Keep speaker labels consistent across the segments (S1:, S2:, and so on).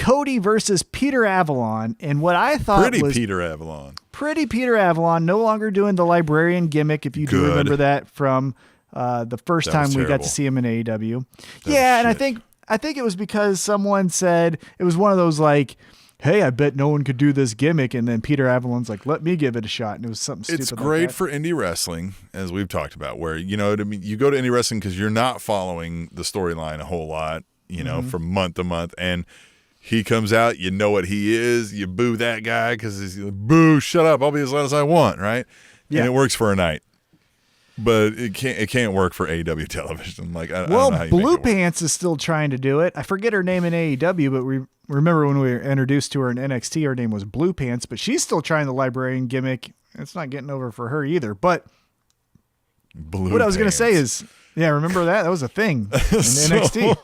S1: Cody versus Peter Avalon, and what I thought
S2: Pretty
S1: was
S2: Peter Avalon.
S1: Pretty Peter Avalon, no longer doing the librarian gimmick, if you do remember that from the first time we got to see him in AEW. Yeah, and I think it was because someone said it was one of those like, hey, I bet no one could do this gimmick, and then Peter Avalon's like, let me give it a shot, and it was something stupid.
S2: It's great for indie wrestling, as we've talked about, where you know what I mean. You go to indie wrestling because you're not following the storyline a whole lot, you know, from month to month, and he comes out, you know what he is, you boo that guy because he's like, boo, shut up, I'll be as loud as I want, right? Yeah. And it works for a night. But it can't work for AEW television. Like, I don't know how you
S1: Blue
S2: make it work.
S1: Pants is still trying to do it. I forget her name in AEW, but we remember when we were introduced to her in NXT, her name was Blue Pants, but she's still trying the librarian gimmick. It's not getting over for her either. But what I was going to say is, yeah, remember that? That was a thing in NXT.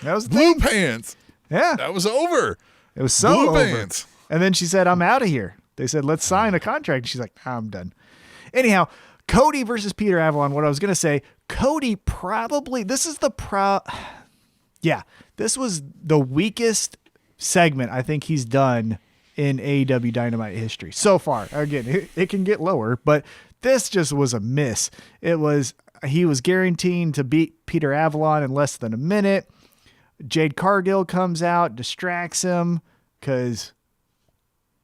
S1: That was a
S2: Blue
S1: thing.
S2: Pants.
S1: Yeah.
S2: That was over.
S1: It was so
S2: Blue
S1: over.
S2: Pants.
S1: And then she said, I'm out of here. They said, let's sign a contract. She's like, I'm done. Anyhow, Cody versus Peter Avalon. What I was going to say, Cody probably, this was the weakest segment I think he's done in AEW Dynamite history so far. Again, it can get lower, but this just was a miss. He was guaranteeing to beat Peter Avalon in less than a minute. Jade Cargill comes out, distracts him because,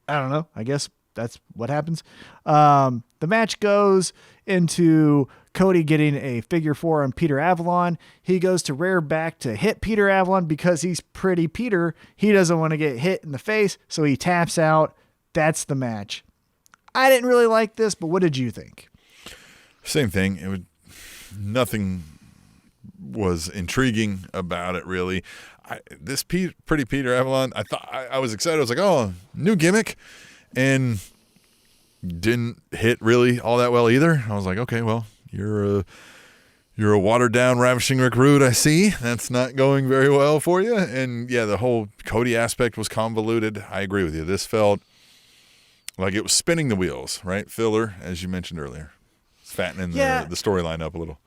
S1: I don't know, I guess that's what happens. The match goes into Cody getting a figure 4 on Peter Avalon. He goes to rear back to hit Peter Avalon because he's Pretty Peter. He doesn't want to get hit in the face, so he taps out. That's the match. I didn't really like this, but what did you think?
S2: Same thing. Nothing was intriguing about it, really. Pretty Peter Avalon, I was excited. I was like, oh, new gimmick. And didn't hit really all that well either. I was like, okay, well, you're a watered down ravishing Rick Rude, I see. That's not going very well for you. And yeah, the whole Cody aspect was convoluted. I agree with you. This felt like it was spinning the wheels, right? Filler, as you mentioned earlier. It's fattening the storyline up a little.